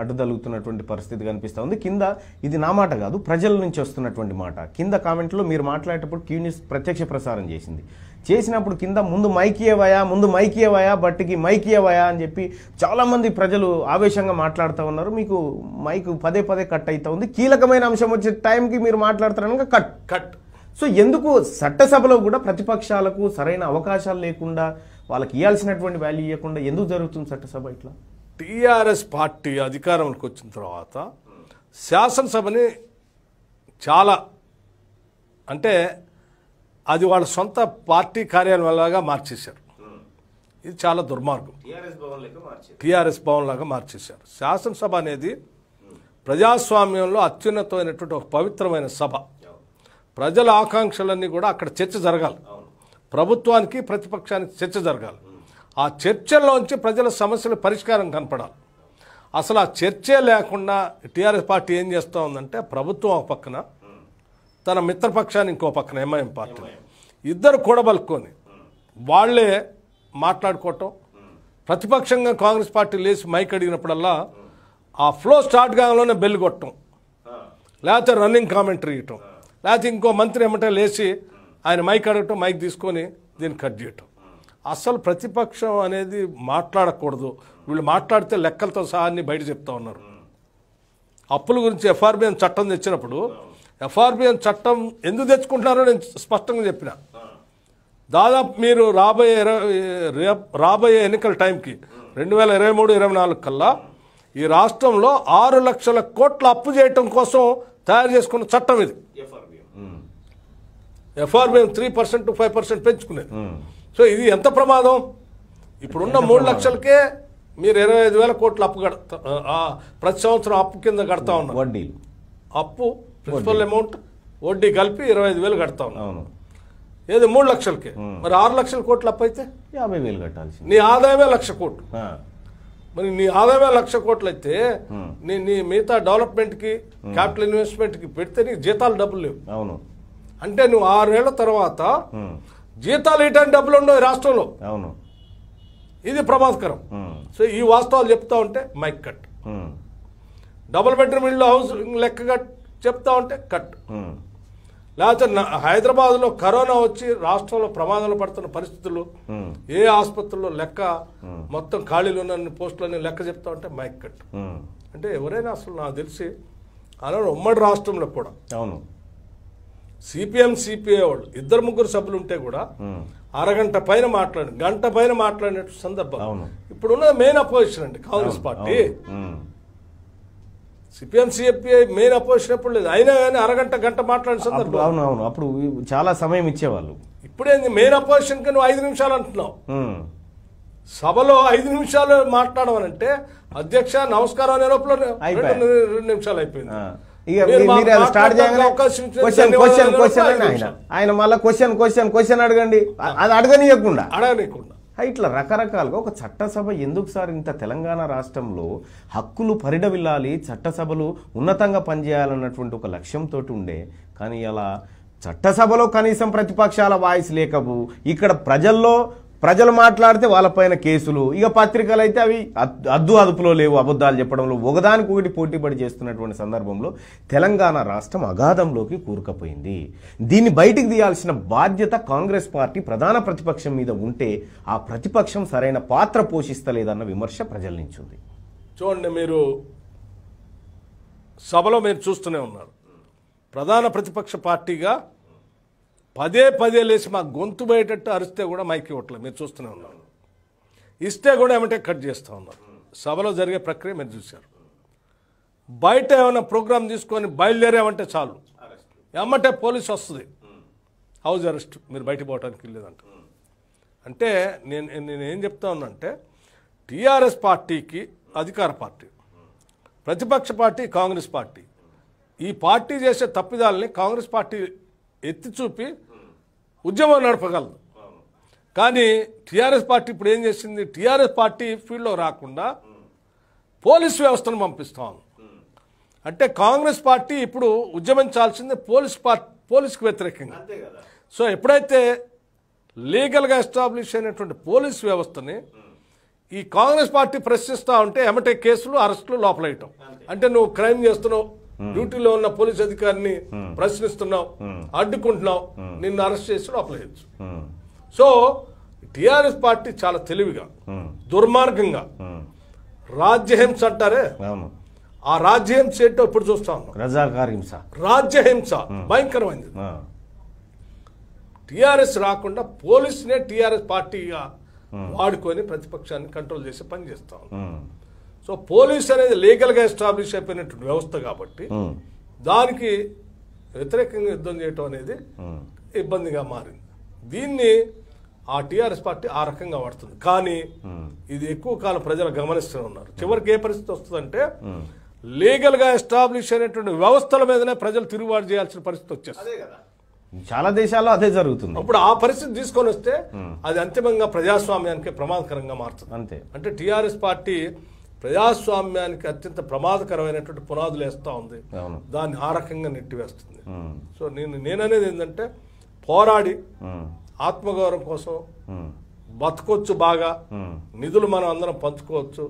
అడ్డుదలుగుతున్నటువంటి పరిస్థితి కనిపిస్తూ ఉంది. కింద ఇది నా మాట కాదు, ప్రజల నుంచి వస్తున్నటువంటి మాట. కింద కామెంట్లో మీరు మాట్లాడేటప్పుడు క్యూ న్యూస్ ప్రత్యక్ష ప్రసారం చేసినప్పుడు కింద ముందు మైక్ ఇవ్వయా బట్టికి మైక్ ఇవ్వయా అని చెప్పి చాలామంది ప్రజలు ఆవేశంగా మాట్లాడుతూ ఉన్నారు. మీకు మైక్ పదే పదే కట్ అవుతూ ఉంది. కీలకమైన అంశం వచ్చే టైంకి మీరు మాట్లాడుతున్నాక కట్. సో ఎందుకు చట్టసభలో కూడా ప్రతిపక్షాలకు సరైన అవకాశాలు లేకుండా వాళ్ళకి ఇవ్వాల్సినటువంటి వాల్యూ ఇవ్వకుండా ఎందుకు జరుగుతుంది చట్టసభ ఇట్లా? టీఆర్ఎస్ పార్టీ అధికారంలోకి వచ్చిన తర్వాత శాసనసభని చాలా అంటే అది వాళ్ళ సొంత పార్టీ కార్యాలయంలాగా మార్చేశారు. ఇది చాలా దుర్మార్గం. టీఆర్ఎస్ భవన్ లాగా మార్చేశారు. శాసనసభ అనేది ప్రజాస్వామ్యంలో అత్యున్నతమైనటువంటి ఒక పవిత్రమైన సభ. ప్రజల ఆకాంక్షలన్నీ కూడా అక్కడ చర్చ జరగాలి. ప్రభుత్వానికి ప్రతిపక్షానికి చర్చ జరగాలి. ఆ చర్చల్లోంచి ప్రజల సమస్యల పరిష్కారం కనపడాలి. అసలు ఆ చర్చే లేకుండా టీఆర్ఎస్ పార్టీ ఏం చేస్తూ ఉందంటే, ప్రభుత్వం ఒక పక్కన, తన మిత్రపక్షాన్ని ఇంకో పక్కన ఎంఐఎం పార్టీ, ఇద్దరు కూడబలుకొని వాళ్లే మాట్లాడుకోవటం. ప్రతిపక్షంగా కాంగ్రెస్ పార్టీ లేచి మైక్ అడిగినప్పుడల్లా ఆ ఫ్లో స్టార్ట్ కాగానే బెల్ కొట్టడం, లేకపోతే రన్నింగ్ కామెంటరీ ఇవ్వటం, లేకపోతే ఇంకో మంత్రి ఏమంటే లేచి ఆయన మైక్ అడగటం, మైక్ తీసుకొని దీన్ని కట్ చేయటం. అసలు ప్రతిపక్షం అనేది మాట్లాడకూడదు. వీళ్ళు మాట్లాడితే లెక్కలతో సహా అన్ని బయట చెప్తా ఉన్నారు. అప్పుల గురించి ఎఫ్ఆర్బిఎన్ చట్టం తెచ్చినప్పుడు ఎఫ్ఆర్బిఎన్ చట్టం ఎందుకు తెచ్చుకుంటున్నారో నేను స్పష్టంగా చెప్పిన. దాదాపు మీరు రాబోయే ఎన్నికల టైంకి 2023-24 కల్లా ఈ రాష్ట్రంలో 6 లక్షల కోట్ల అప్పు చేయటం కోసం తయారు చేసుకున్న చట్టం ఇది. FRBM 3% to 5% పెంచుకునేది. సో ఇది ఎంత ప్రమాదం. ఇప్పుడున్న 3 లక్షలకే మీరు 25,000 కోట్ల అప్పు ప్రతి సంవత్సరం అప్పు కింద కడతా ఉన్నారు. వడ్డీ అప్పు ప్రిన్సిపల్ అమౌంట్ వడ్డీ కలిపి 25,000 కడతా ఉన్నాను. ఏది 3 లక్షలకే. మరి 6 లక్షల కోట్ల అప్పు అయితే 50,000 కట్టాల్సి. నీ ఆదాయమే 1,00,000 కోట్లు. మరి నీ ఆదాయమే 1,00,000 కోట్లు అయితే నీ మిగతా డెవలప్మెంట్కి క్యాపిటల్ ఇన్వెస్ట్మెంట్కి పెడితే నీకు జీతాలు డబ్బులు లేవు. అవును. అంటే నువ్వు 6 ఏళ్ల తర్వాత జీతాలు ఇటువంటి డబ్బులు ఉండవు రాష్ట్రంలో. అవును, ఇది ప్రమాదకరం. సో ఈ వాస్తవాలు చెప్తా ఉంటే మైక్ కట్. డబుల్ బెడ్రూమ్ ఇళ్ళు హౌస్ లెక్క చెప్తా ఉంటే కట్. లేకపోతే హైదరాబాద్లో కరోనా వచ్చి రాష్ట్రంలో ప్రమాదాలు పడుతున్న పరిస్థితులు, ఏ ఆసుపత్రుల్లో లెక్క మొత్తం ఖాళీలు ఉన్న పోస్టులని లెక్క చెప్తా ఉంటే మైక్ కట్. అంటే ఎవరైనా అసలు నాకు తెలిసి అలానే ఉమ్మడి రాష్ట్రంలో కూడా అవును సిపిఎం సిపిఐ వాళ్ళు 2-3 సభ్యులు ఉంటే కూడా అరగంట పైన గంట పైన మాట్లాడిన సందర్భం. ఇప్పుడున్న మెయిన్ అపోజిషన్ అండి Congress party. CPM CPI main opposition ఎప్పుడు లేదు, అయినా కానీ గంట మాట్లాడిన సందర్భం. అవునవును, అప్పుడు చాలా సమయం ఇచ్చేవాళ్ళు. ఇప్పుడేంది మెయిన్ అపోజిషన్ కి నువ్వు 5 నిమిషాలు అంటున్నావు. సభలో 5 నిమిషాలు మాట్లాడమనంటే అధ్యక్ష నమస్కారం అనే లోపల 2 నిమిషాలు అయిపోయింది. ఆయన మళ్ళీ క్వశ్చన్ అడగండి, అది అడగనీయకుండా ఇట్లా రకరకాలుగా ఒక చట్టసభ ఎందుకు సార్ ఇంత తెలంగాణ రాష్ట్రంలో హక్కులు పరిడవిల్లాలి, చట్టసభలు ఉన్నతంగా పనిచేయాలన్నటువంటి ఒక లక్ష్యంతో ఉండే, కానీ ఇలా చట్టసభలో కనీసం ప్రతిపక్షాల వాయిస్ లేకవు. ఇక్కడ ప్రజలు మాట్లాడితే వాళ్ళపైన కేసులు, ఇక పత్రికలు అయితే అవి అదుపులో లేవు, అబద్ధాలు చెప్పడంలో ఒకదానికి ఒకటి పోటీపడి చేస్తున్నటువంటి సందర్భంలో తెలంగాణ రాష్ట్రం అగాధంలోకి కూరుకుపోయింది. దీన్ని బయటికి తీయాల్సిన బాధ్యత కాంగ్రెస్ పార్టీ ప్రధాన ప్రతిపక్షం మీద ఉంటే ఆ ప్రతిపక్షం సరైన పాత్ర పోషిస్తలేదన్న విమర్శ ప్రజల నుంచి ఉంది. చూడండి, మీరు సభలో మీరు చూస్తూనే ఉన్నారు, ప్రధాన ప్రతిపక్ష పార్టీగా పదే లేచి మా గొంతు పోయేటట్టు అరిస్తే కూడా మైక్ ఇవ్వట్లేదు, మీరు చూస్తూనే ఉన్నారు. ఇస్తే కూడా ఏమంటే కట్ చేస్తూ ఉన్నారు. సభలో జరిగే ప్రక్రియ మీరు చూశారు. బయట ఏమైనా ప్రోగ్రామ్ తీసుకొని బయలుదేరామంటే చాలు, ఏమంటే పోలీసు వస్తుంది, హౌస్ అరెస్ట్, మీరు బయట పోవడానికి లేదంట. అంటే నేనేం చెప్తా ఉన్నానంటే టీఆర్ఎస్ పార్టీకి అధికార పార్టీ, ప్రతిపక్ష పార్టీ కాంగ్రెస్ పార్టీ, ఈ పార్టీ చేసే తప్పిదాలని కాంగ్రెస్ పార్టీ ఎత్తి చూపి ఉద్యమం నడపగలదు. కానీ టీఆర్ఎస్ పార్టీ ఇప్పుడు ఏం చేసింది, టీఆర్ఎస్ పార్టీ ఫీల్డ్లో రాకుండా పోలీస్ వ్యవస్థను పంపిస్తాం. అంటే కాంగ్రెస్ పార్టీ ఇప్పుడు ఉద్యమించాల్సింది పోలీస్కి వ్యతిరేకంగా. సో ఎప్పుడైతే లీగల్గా ఎస్టాబ్లిష్ అయినటువంటి పోలీస్ వ్యవస్థని ఈ కాంగ్రెస్ పార్టీ ప్రశ్నిస్తూ ఉంటే ఎమటే కేసులు, అరెస్టులు, లోపలేయటం. అంటే నువ్వు క్రైమ్ చేస్తున్నావు, డ్యూటీలో ఉన్న పోలీస్ అధికారిని ప్రశ్నిస్తున్నావు, అడ్డుకుంటున్నావు, నిన్ను అరెస్ట్ చేసి లోపలేయచ్చు. సో టిఆర్ఎస్ పార్టీ చాలా తెలివిగా, దుర్మార్గంగా రాజ్యహింస అంటారే, ఆ రాజ్యహింస ఏంటో ఇప్పుడు చూస్తా ఉన్నాం. రాజ్యహింస భయంకరమైంది. టిఆర్ఎస్ రాకుండా పోలీసునే టిఆర్ఎస్ పార్టీగా వాడుకొని ప్రతిపక్షాన్ని కంట్రోల్ చేసే పని చేస్తా ఉన్నాం. సో పోలీస్ అనేది లీగల్గా ఎస్టాబ్లిష్ అయిపోయినటువంటి వ్యవస్థ కాబట్టి దానికి వ్యతిరేకంగా యుద్ధం చేయటం అనేది ఇబ్బందిగా మారింది. దీన్ని ఆ టీఆర్ఎస్ పార్టీ ఆ రకంగా వాడుతుంది. కానీ ఇది ఎక్కువ కాలం ప్రజలు గమనిస్తూ ఉన్నారు. చివరికి ఏ పరిస్థితి వస్తుందంటే లీగల్గా ఎస్టాబ్లిష్ అయినటువంటి వ్యవస్థల మీదనే ప్రజలు తిరుగుబాటు చేయాల్సిన పరిస్థితి వచ్చేస్తుంది. చాలా దేశాల్లో అదే జరుగుతుంది. అప్పుడు ఆ పరిస్థితి తీసుకొని వస్తే అది అంతిమంగా ప్రజాస్వామ్యానికి ప్రమాదకరంగా మారుతుంది. అంతే. అంటే టీఆర్ఎస్ పార్టీ ప్రజాస్వామ్యానికి అత్యంత ప్రమాదకరమైనటువంటి పునాదులు వేస్తూ ఉంది, దాన్ని ఆ రకంగా నెట్టివేస్తుంది. సో నేననేది ఏంటంటే పోరాడి ఆత్మగౌరవం కోసం బతకొచ్చు, బాగా నిధులు మనం అందరం పంచుకోవచ్చు,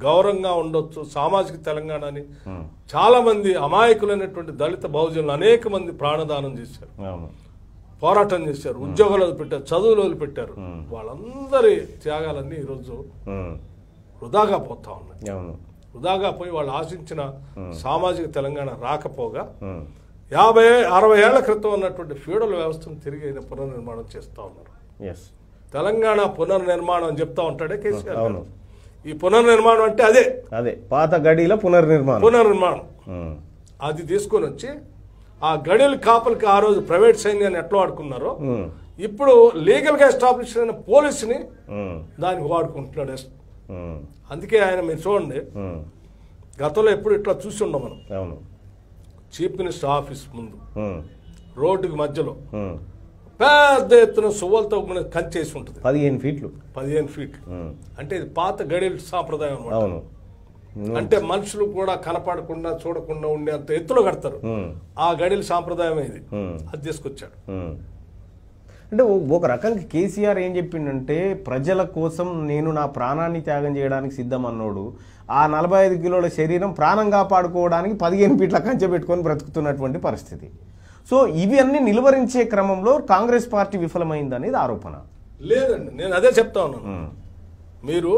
గౌరవంగా ఉండొచ్చు, సామాజిక తెలంగాణని చాలా మంది అమాయకులైనటువంటి దళిత బహుజనులు అనేక మంది ప్రాణదానం చేశారు, పోరాటం చేశారు, ఉద్యోగాలు వదిలిపెట్టారు, చదువులు వదిలిపెట్టారు. వాళ్ళందరి త్యాగాలన్నీ ఈరోజు వృధాగా పోతా ఉన్నాయి. వృధాగా పోయి వాళ్ళు ఆశించిన సామాజిక తెలంగాణ రాకపోగా 50-60 ఏళ్ల క్రితం ఉన్నటువంటి ఫ్యూడల్ వ్యవస్థను తిరిగి పునర్నిర్మాణం చేస్తూ ఉన్నారు. తెలంగాణ పునర్నిర్మాణం అని చెప్తా ఉంటాడే కేసీఆర్. ఈ పునర్నిర్మాణం అంటే అదే పాత గడిల పునర్నిర్మాణం. అది తీసుకొని వచ్చి ఆ గడిల కాపలికి ఆ రోజు ప్రైవేట్ సైన్యాన్ని ఎట్లా వాడుకున్నారో ఇప్పుడు లీగల్ గా ఎస్టాబ్లిష్ అయిన పోలీసుని దానికి వాడుకుంటున్నాడు. అందుకే ఆయన మీరు చూడండి, గతంలో ఎప్పుడు ఇట్లా చూసి ఉన్నాం మనం. చీఫ్ మినిస్టర్ ఆఫీస్ ముందు రోడ్డుకి మధ్యలో పెద్ద ఎత్తున సువ్వలతో కంచేసి ఉంటుంది, 15 ఫీట్లు. అంటే ఇది పాత గడిల సాంప్రదాయం అన్నమాట. అంటే మనుషులు కూడా కనపడకుండా చూడకుండా ఉండే అంత ఎత్తులో కడతారు. ఆ గడిల సాంప్రదాయం ఇది, అది తీసుకొచ్చాడు. అంటే ఒక రకంగా కేసీఆర్ ఏం చెప్పిండంటే ప్రజల కోసం నేను నా ప్రాణాన్ని త్యాగం చేయడానికి సిద్ధం అన్నోడు ఆ 45 కిలోల శరీరం ప్రాణం కాపాడుకోవడానికి 15 ఫీట్ల కంచె పెట్టుకొని బ్రతుకుతున్నటువంటి పరిస్థితి. సో ఇవి అన్ని నిలువరించే క్రమంలో కాంగ్రెస్ పార్టీ విఫలమైంది అనేది ఆరోపణ. లేదండి, నేను అదే చెప్తా ఉన్నాను. మీరు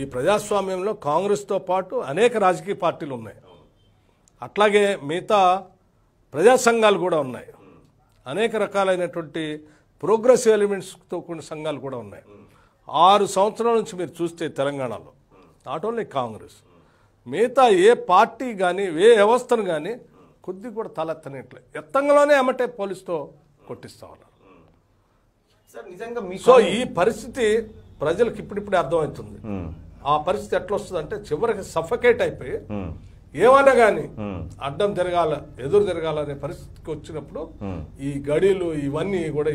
ఈ ప్రజాస్వామ్యంలో కాంగ్రెస్తో పాటు అనేక రాజకీయ పార్టీలు ఉన్నాయి, అట్లాగే మిగతా ప్రజా సంఘాలు కూడా ఉన్నాయి, అనేక రకాలైనటువంటి ప్రోగ్రెసివ్ ఎలిమెంట్స్తో కూడిన సంఘాలు కూడా ఉన్నాయి. 6 సంవత్సరాల నుంచి మీరు చూస్తే తెలంగాణలో నాట్ ఓన్లీ కాంగ్రెస్, మిగతా ఏ పార్టీ కానీ ఏ వ్యవస్థను కానీ కొద్ది కూడా తలెత్తనట్లే, ఎత్తంగానే ఏమంటే పోలీసుతో కొట్టిస్తా ఉన్నారు. సో ఈ పరిస్థితి ప్రజలకు ఇప్పుడిప్పుడే అర్థమవుతుంది. ఆ పరిస్థితి ఎట్లా వస్తుంది అంటే చివరికి సఫకేట్ అయిపోయి ఏమన్నా కానీ అడ్డం తిరగాల, ఎదురు తిరగాలనే పరిస్థితికి వచ్చినప్పుడు ఈ గడిలు ఇవన్నీ కూడా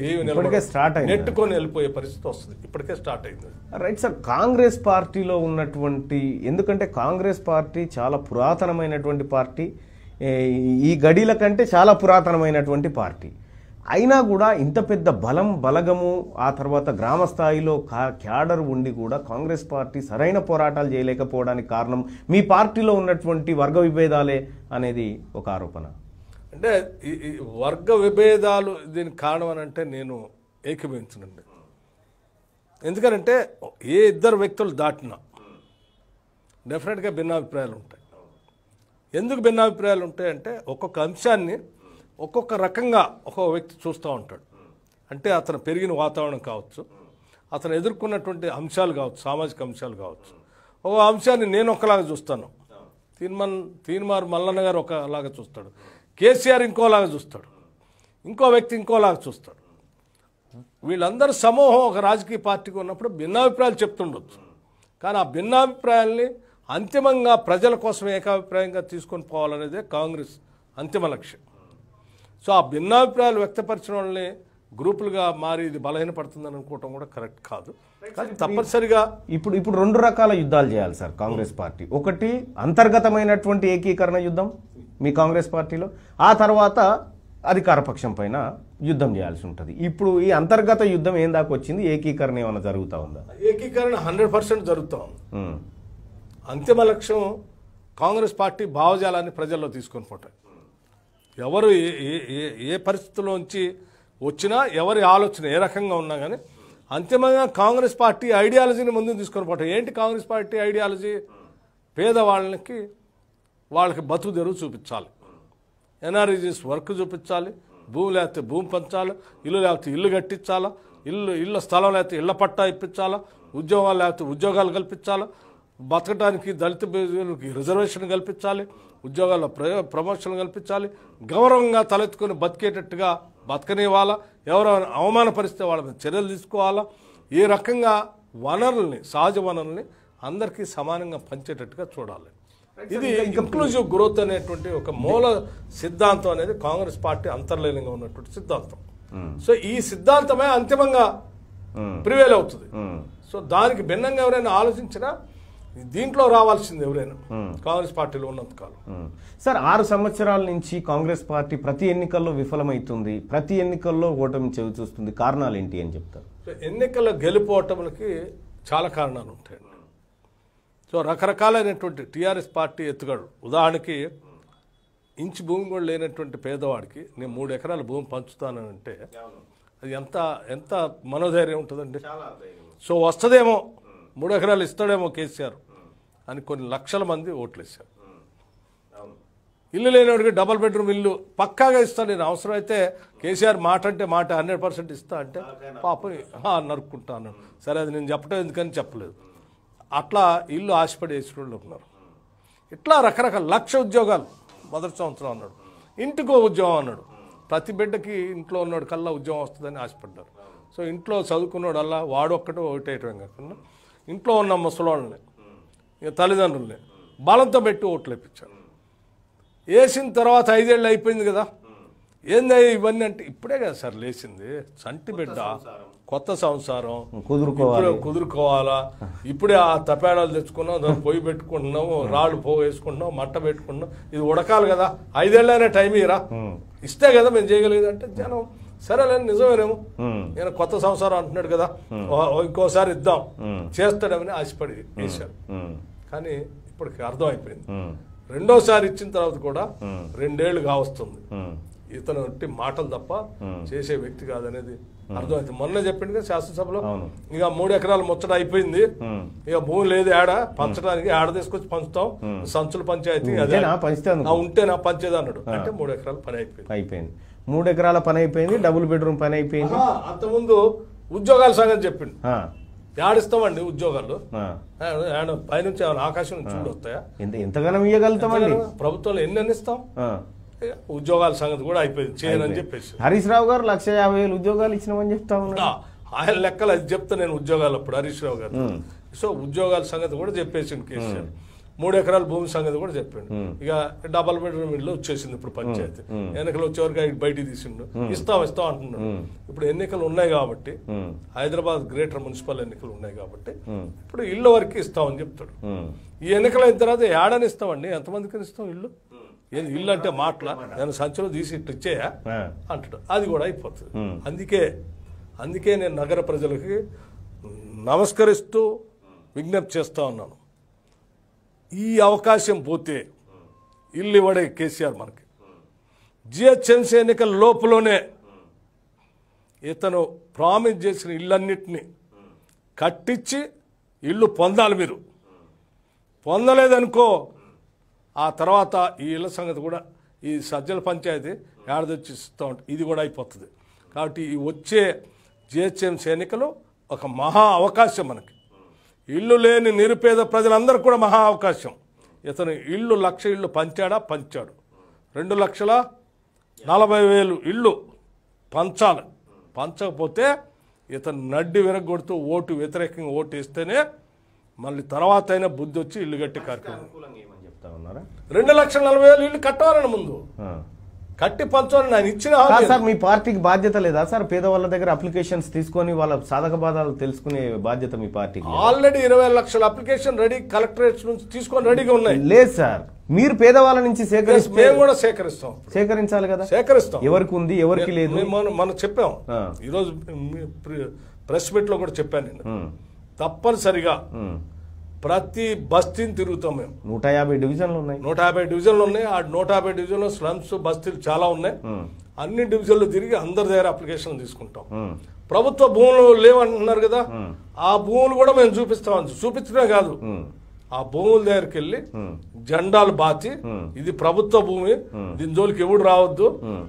నెట్టుకొని వెళ్ళిపోయే పరిస్థితి వస్తుంది. ఇప్పటికే స్టార్ట్ అయింది. రైట్ సార్, కాంగ్రెస్ పార్టీలో ఉన్నటువంటి, ఎందుకంటే కాంగ్రెస్ పార్టీ చాలా పురాతనమైనటువంటి పార్టీ, ఈ గడిల కంటే చాలా పురాతనమైనటువంటి పార్టీ అయినా కూడా ఇంత పెద్ద బలగము ఆ తర్వాత గ్రామ స్థాయిలో క్యాడర్ ఉండి కూడా కాంగ్రెస్ పార్టీ సరైన పోరాటాలు చేయలేకపోవడానికి కారణం మీ పార్టీలో ఉన్నటువంటి వర్గ విభేదాలే అనేది ఒక ఆరోపణ. అంటే ఈ వర్గ విభేదాలు దీనికి కారణం అని అంటే నేను ఏకీభవించనండి. ఎందుకంటే ఏ ఇద్దరు వ్యక్తులు దాటినా డెఫినెట్గా భిన్నాభిప్రాయాలు ఉంటాయి. ఎందుకు భిన్నాభిప్రాయాలు ఉంటాయంటే ఒక్కొక్క అంశాన్ని ఒక్కొక్క రకంగా ఒక్కొక్క వ్యక్తి చూస్తూ ఉంటాడు. అంటే అతను పెరిగిన వాతావరణం కావచ్చు, అతను ఎదుర్కొన్నటువంటి అంశాలు కావచ్చు, సామాజిక అంశాలు కావచ్చు. ఒక అంశాన్ని నేను ఒకలాగా చూస్తాను, తీన్మార్ మల్లన్న గారు ఒకలాగా చూస్తాడు, కేసీఆర్ ఇంకోలాగా చూస్తాడు, ఇంకో వ్యక్తి ఇంకోలాగా చూస్తాడు. వీళ్ళందరూ సమూహం ఒక రాజకీయ పార్టీకి ఉన్నప్పుడు భిన్నాభిప్రాయాలు చెప్తుండొచ్చు. కానీ ఆ భిన్నాభిప్రాయాల్ని అంతిమంగా ప్రజల కోసం ఏకాభిప్రాయంగా తీసుకొని పోవాలనేదే కాంగ్రెస్ అంతిమ లక్ష్యం. సో ఆ భిన్నాభిప్రాయాలు వ్యక్తపరిచిన వాళ్ళని గ్రూపులుగా మారి ఇది బలహీనపడుతుందని అనుకోవటం కూడా కరెక్ట్ కాదు. కానీ తప్పనిసరిగా ఇప్పుడు 2 రకాల యుద్ధాలు చేయాలి సార్ కాంగ్రెస్ పార్టీ. ఒకటి అంతర్గతమైనటువంటి ఏకీకరణ యుద్ధం మీ కాంగ్రెస్ పార్టీలో, ఆ తర్వాత అధికార పక్షం పైన యుద్ధం చేయాల్సి ఉంటుంది. ఇప్పుడు ఈ అంతర్గత యుద్ధం ఏం దాకా వచ్చింది? ఏకీకరణ ఏమైనా జరుగుతూ ఉందా? ఏకీకరణ 100% జరుగుతూ ఉంది. అంతిమ లక్ష్యం కాంగ్రెస్ పార్టీ భావజాలాన్ని ప్రజల్లో తీసుకొని పోతాయి. ఎవరు ఏ పరిస్థితుల్లోంచి వచ్చినా, ఎవరి ఆలోచన ఏ రకంగా ఉన్నా కానీ అంతిమంగా కాంగ్రెస్ పార్టీ ఐడియాలజీని ముందుకు తీసుకొని పోతాయి. ఏంటి కాంగ్రెస్ పార్టీ ఐడియాలజీ? పేదవాళ్ళకి వాళ్ళకి బతుకు తెరువు చూపించాలి, ఎన్ఆర్ఈజీస్ వర్క్ చూపించాలి, భూమి లేకపోతే భూమి పంచాలి, ఇల్లు లేకపోతే ఇల్లు కట్టించాలా, ఇళ్ళ స్థలం లేకపోతే ఇళ్ల పట్టా ఇప్పించాలా, ఉద్యోగాలు లేకపోతే ఉద్యోగాలు కల్పించాలా, బతకడానికి దళిత రిజర్వేషన్ కల్పించాలి, ఉద్యోగాల్లో ప్రమోషన్ కల్పించాలి, గౌరవంగా తలెత్తుకొని బతికేటట్టుగా బతకనివ్వాలా, ఎవరో అవమానపరిస్తే వాళ్ళ మీద చర్యలు తీసుకోవాలా, ఈ రకంగా వనరుల్ని, సహజ వనరుల్ని అందరికీ సమానంగా పంచేటట్టుగా చూడాలి. ఇది ఇంక్లూజివ్ గ్రోత్ అనేటువంటి ఒక మూల సిద్ధాంతం అనేది కాంగ్రెస్ పార్టీ అంతర్లీనంగా ఉన్నటువంటి సిద్ధాంతం. సో ఈ సిద్ధాంతమే అంతిమంగా ప్రివేల్ అవుతుంది. సో దానికి భిన్నంగా ఎవరైనా ఆలోచించినా దీంట్లో రావాల్సింది ఎవరైనా కాంగ్రెస్ పార్టీలో ఉన్నంతకాలం. సార్ 6 సంవత్సరాల నుంచి కాంగ్రెస్ పార్టీ ప్రతి ఎన్నికల్లో విఫలమవుతుంది, ప్రతి ఎన్నికల్లో ఓటమి చెవి చూస్తుంది. కారణాలు ఏంటి అని చెప్తారు? ఎన్నికల్లో గెలుపు ఓటములకి చాలా కారణాలు ఉంటాయండి. సో రకరకాలైనటువంటి టీఆర్ఎస్ పార్టీ ఎత్తుగడు. ఉదాహరణకి ఇంచు భూమి కూడా లేనటువంటి పేదవాడికి నేను 3 ఎకరాల భూమి పంచుతానంటే అది ఎంత మనోధైర్యం ఉంటుందండి. సో వస్తుందేమో, 3 ఎకరాలు ఇస్తాడేమో కేసీఆర్ అని కొన్ని లక్షల మంది ఓట్లు వేశారు. ఇల్లు లేనివాడికి డబుల్ బెడ్రూమ్ ఇల్లు పక్కాగా ఇస్తాను నేను, అవసరమైతే కేసీఆర్ మాట అంటే మాట 100% ఇస్తా అంటే పాపం నరుక్కుంటా అన్నాడు. సరే అది నేను చెప్పడం ఎందుకని చెప్పలేదు. అట్లా ఇల్లు ఆశపడి వేసిన వాళ్ళు ఉన్నారు. ఇట్లా రకరకాల 1,00,000 ఉద్యోగాలు మొదటి సంవత్సరం అన్నాడు, ఇంటికో ఉద్యోగం అన్నాడు. ప్రతి బిడ్డకి ఇంట్లో ఉన్నాడు కల్లా ఉద్యోగం వస్తుందని ఆశపడ్డారు. సో ఇంట్లో చదువుకున్నాడు అలా వాడు ఒక్కటో ఓటేయటం కాకుండా ఇంట్లో ఉన్న ముసలోళ్ళని, తల్లిదండ్రుల్ని బలంతో పెట్టి ఓట్లు వేయించారు. వేసిన తర్వాత 5 ఏళ్ళు అయిపోయింది కదా, ఏంది ఇవన్నీ అంటే ఇప్పుడే కదా సార్ లేచింది, చంటి బిడ్డ, కొత్త సంసారం కుదురుకోవాలా, ఇప్పుడే ఆ తపేడాలు తెచ్చుకున్నాం, దాన్ని పొయ్యి పెట్టుకుంటున్నాము, రాళ్ళు వేసుకుంటున్నాం, మట్ట పెట్టుకుంటున్నాం, ఇది ఉడకాలి కదా, 5 ఏళ్ళైనా టైం ఇరా, ఇస్తే కదా మేము చేయగలిగేది అంటే జనం సరేలేని నిజమేనేమో, నేను కొత్త సంసారం అంటున్నాడు కదా ఇంకోసారి ఇద్దాం చేస్తాడమని ఆశపడి వేశారు. కానీ ఇప్పటికి అర్థం అయిపోయింది. రెండోసారి ఇచ్చిన తర్వాత కూడా 2 ఏళ్ళు కావస్తుంది. ఇతను మాటలు తప్ప చేసే వ్యక్తి కాదనేది అర్థమైంది. మొన్న చెప్పింది కదా శాసనసభలో, ఇక 3 ఎకరాలు ముచ్చట అయిపోయింది, ఇక భూమి లేదు ఏడ పంచడానికి, ఏడ తీసుకొచ్చి పంచుతాం, సంచుల పంచాయతీ అదే ఉంటేనా పంచేది అన్నాడు. అంటే 3 ఎకరాల పని అయిపోయింది. 3 ఎకరాల పని అయిపోయింది, డబుల్ బెడ్రూమ్ పని అయిపోయింది. అంతకుముందు ఉద్యోగాల సంగతి చెప్పిండు. ఏడిస్తామండి ఉద్యోగాలు, పైనుంచి ఆకాశం నుంచి చూడొస్తాయా, ఎంతగానో ఇవ్వగలుగుతామండి, ప్రభుత్వంలో ఎన్ని ఇస్తాం. ఉద్యోగాల సంగతి కూడా అయిపోయింది చేయనని చెప్పేసి హరీష్ రావు గారు 1,50,000 ఉద్యోగాలు ఇచ్చినామని చెప్తా ఉన్నా. ఆయన లెక్కలు అది చెప్తా నేను ఉద్యోగాలు అప్పుడు హరీష్ రావు గారు. సో ఉద్యోగాల సంగతి కూడా చెప్పేసిండు కేసీఆర్. 3 ఎకరాల భూమి సంగతి కూడా చెప్పాడు. ఇక డబల్ బెడ్రూమ్ ఇల్లు వచ్చేసింది ఇప్పుడు పంచాయతీ. ఎన్నికలు వచ్చేవరకు బయటికి తీసిండు, ఇస్తాం అంటున్నాడు. ఇప్పుడు ఎన్నికలు ఉన్నాయి కాబట్టి, హైదరాబాద్ గ్రేటర్ మున్సిపల్ ఎన్నికలు ఉన్నాయి కాబట్టి ఇప్పుడు ఇల్లు వరకు ఇస్తామని చెప్తాడు. ఈ ఎన్నికలు అయిన తర్వాత ఏడాది ఇస్తామండి, ఎంతమందికి ఇస్తాం ఇల్లు, ఇల్లు అంటే మాటలా, నేను సంచులో తీసి ఇట్టు ఇచ్చేయా అంటాడు. అది కూడా అయిపోతుంది. అందుకే నేను నగర ప్రజలకి నమస్కరిస్తూ విజ్ఞప్తి చేస్తా ఉన్నాను. ఈ అవకాశం పోతే ఇల్లు ఇవ్వడే కేసీఆర్ మనకి. జిహెచ్ఎంసీ ఎన్నికల లోపలనే ఇతను ప్రామిస్ చేసిన ఇళ్ళన్నిటినీ కట్టించి ఇల్లు పొందాలి. మీరు పొందలేదనుకో ఆ తర్వాత ఈ ఇళ్ళ సంగతి కూడా ఈ సజ్జల పంచాయతీ ఏడాదొచ్చి ఇస్తూ ఉంటుంది. ఇది కూడా అయిపోతుంది. కాబట్టి ఈ వచ్చే జిహెచ్ఎంసీ ఎన్నికలు ఒక మహా అవకాశం మనకి. ఇల్లు లేని నిరుపేద ప్రజలందరూ కూడా మహా అవకాశం. ఇతను 1,00,000 ఇళ్ళు పంచాడు. 2,40,000 ఇళ్ళు పంచాలి. పంచకపోతే ఇతను నడ్డి విరగొడుతూ వ్యతిరేకంగా ఓటు వేస్తేనే మళ్ళీ తర్వాత అయినా బుద్ధి వచ్చి ఇల్లు కట్టి కార్యక్రమం. 2,40,000 ఇల్లు కట్టాలని ముందు కట్టి పంచాలని ఆయన ఇచ్చిన. సార్ మీ పార్టీకి బాధ్యత లేదా సార్? పేదవాళ్ళ దగ్గర అప్లికేషన్స్ తీసుకొని వాళ్ళ సాధక బాధాలు తెలుసుకునే బాధ్యత మీ పార్టీకి? ఆల్రెడీ 20 లక్షల అప్లికేషన్ రెడీ కలెక్టరేట్ నుంచి తీసుకొని రెడీగా ఉన్నాయి. లేదు సార్, మీరు పేదవాళ్ళ నుంచి మేము కూడా సేకరిస్తాం. సేకరించాలి కదా. సేకరిస్తాం. ఎవరికి ఉంది ఎవరికి లేదు మనం చెప్పాం. ఈరోజు ప్రెస్ మీట్ లో కూడా చెప్పాను నేను. తప్పనిసరిగా ప్రతి బస్తీని తిరుగుతాం మేము. 150 డివిజన్లు ఉన్నాయి. 150 డివిజన్లు ఉన్నాయి. ఆ 150 డివిజన్లో స్లమ్స్ బస్తీలు చాలా ఉన్నాయి. అన్ని డివిజన్లు తిరిగి అందరి దగ్గర అప్లికేషన్ తీసుకుంటాం. ప్రభుత్వ భూములు లేవంటున్నారు కదా, ఆ భూములు కూడా మేము చూపించడమే కాదు, ఆ భూముల దగ్గరికి వెళ్ళి జెండాలు బాచి ఇది ప్రభుత్వ భూమి, దీని జోలికి ఎవడు రావద్దు,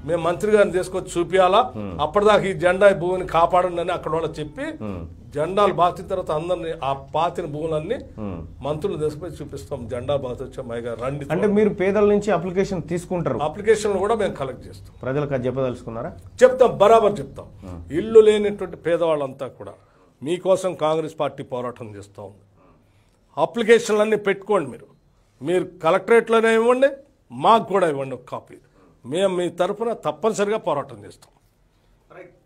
మేము మంత్రి గారిని తీసుకొచ్చి చూపించాలా, అప్పటిదాకా ఈ జెండా భూమిని కాపాడండి అని అక్కడ వాళ్ళు చెప్పి జెండాలు బాచిన తర్వాత అందరినీ ఆ పాతిన భూములన్నీ మంత్రులు తీసుకుపోయి చూపిస్తాం. జెండా బాత వచ్చా మైగా రండి అంటే మీరు పేదల నుంచి అప్లికేషన్ తీసుకుంటారు. అప్లికేషన్లు కూడా మేము కలెక్ట్ చేస్తాం. ప్రజలకు అది చెప్పదలుచుకున్నారా? చెప్తాం, బరాబర్ చెప్తాం. ఇల్లు లేనటువంటి పేదవాళ్ళంతా కూడా మీకోసం కాంగ్రెస్ పార్టీ పోరాటం చేస్తూ ఉంది. అప్లికేషన్లన్నీ పెట్టుకోండి. మీరు కలెక్టరేట్లోనే ఇవ్వండి, మాకు కూడా ఇవ్వండి ఒక కాపీ. మేము మీ తరఫున తప్పనిసరిగా పోరాటం చేస్తాం.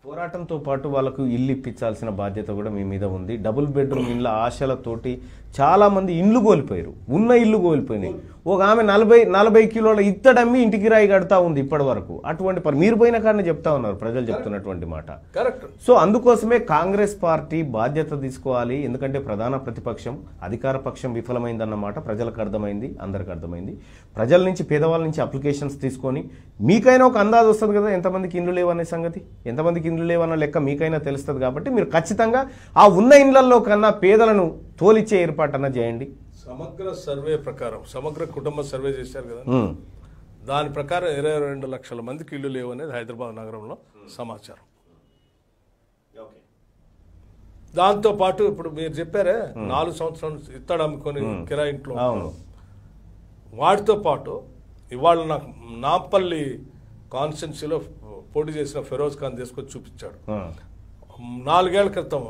పోరాటంతో పాటు వాళ్ళకు ఇల్లు ఇప్పించాల్సిన బాధ్యత కూడా మీ మీద ఉంది. డబుల్ బెడ్రూమ్ ఇళ్ళ ఆశలతోటి చాలా మంది ఇండ్లు కోల్పోయారు, ఉన్న ఇల్లు కోల్పోయినాయి. ఒక ఆమె 40 కిలోల ఇత్తడమ్మి ఇంటికి రాయి కడతా ఉంది ఇప్పటి వరకు. అటువంటి మీరు పోయిన కారణం చెప్తా ఉన్నారు ప్రజలు చెప్తున్నటువంటి మాట. కరెక్ట్. సో అందుకోసమే కాంగ్రెస్ పార్టీ బాధ్యత తీసుకోవాలి. ఎందుకంటే ప్రధాన ప్రతిపక్షం, అధికార పక్షం విఫలమైందన్నమాట ప్రజలకు అర్థమైంది, అందరికి అర్థమైంది. ప్రజల నుంచి పేదవాళ్ళ నుంచి అప్లికేషన్స్ తీసుకొని మీకైనా ఒక అందాజు వస్తుంది కదా ఎంతమందికి ఇండ్లు లేవనే సంగతి, ఎంతమందికి ఇండ్లు లేవన్న లెక్క మీకైనా తెలుస్తుంది. కాబట్టి మీరు ఖచ్చితంగా ఆ ఉన్న ఇండ్లలో కన్నా పేదలను తోలిచ్చే ఏర్పాటన్నా చేయండి. సమగ్ర సర్వే ప్రకారం, సమగ్ర కుటుంబ సర్వే చేశారు కదా, దాని ప్రకారం 22 లక్షల మందికి ఇల్లు లేవు అనేది హైదరాబాద్ నగరంలో సమాచారం. దాంతో పాటు ఇప్పుడు మీరు చెప్పారే 4 సంవత్సరాలు ఇత్తడి అమ్ముకొని కిరాయి ఇంట్లో, వాటితో పాటు ఇవాళ నాకు నాంపల్లి కాన్స్టిట్యున్సీలో పోటీ చేసిన ఫిరోజ్ ఖాన్ తీసుకొచ్చి చూపించాడు. 4 ఏళ్ల క్రితం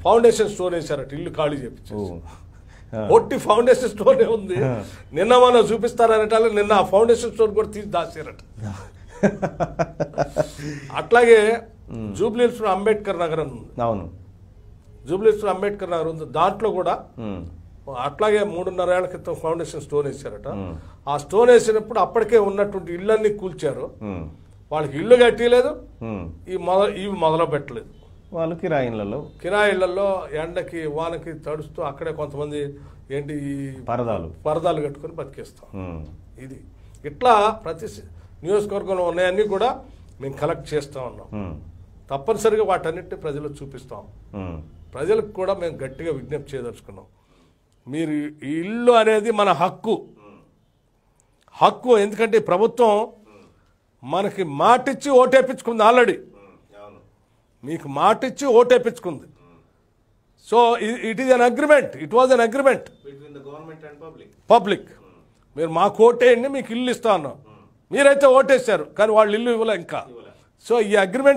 ఫౌండేషన్ స్టోర్ వేశారట, ఇల్లు ఖాళీ చేపించారు. ఒట్టి ఫౌండేషన్ స్టోర్ ఉంది. నిన్న మనం చూపిస్తారనట, నిన్న ఆ ఫౌండేషన్ స్టోర్ కూడా తీసి దాచారట. అట్లాగే జూబ్లీహిల్స్ అంబేద్కర్ నగర్ ఉంది. అవును, జూబ్లీహిల్స్ అంబేద్కర్ నగర్ ఉంది. దాంట్లో కూడా అట్లాగే 3.5 ఏళ్ల క్రితం ఫౌండేషన్ స్టోన్ వేశారట. ఆ స్టోన్ వేసినప్పుడు అప్పటికే ఉన్నటువంటి ఇళ్ళన్నీ కూల్చారు. వాళ్ళకి ఇల్లు కట్టలేదు, ఇవి మొదలు పెట్టలేదు. వాళ్ళు కిరాయిళ్లలో ఎండకి వానకి తడుస్తూ అక్కడే కొంతమంది ఏంటి పరదాలు కట్టుకొని బతికేస్తాం. ఇది ఇట్లా ప్రతి నియోజకవర్గంలో ఉన్నాయన్నీ కూడా మేము కలెక్ట్ చేస్తూ ఉన్నాం. తప్పనిసరిగా వాటన్నిటిని ప్రజలకు చూపిస్తాం. ప్రజలకు కూడా మేము గట్టిగా విజ్ఞప్తి చేయదలుచుకున్నాం. మీరు ఈ ఇల్లు అనేది మన హక్కు. ఎందుకంటే ప్రభుత్వం మనకి మాటిచ్చి ఓటేపించుకుంది. ఆల్రెడీ మీకు మాటిచ్చి ఓటేపించుకుంది. So it was an agreement between the government and public. మీరు మాకు ఓటేయండి, మీకు ఇల్లు ఇస్తా అన్నాం. మీరైతే ఓటేశారు, కానీ వాళ్ళు ఇల్లు ఇవ్వలే ఇంకా. సో ఈ అగ్రిమెంట్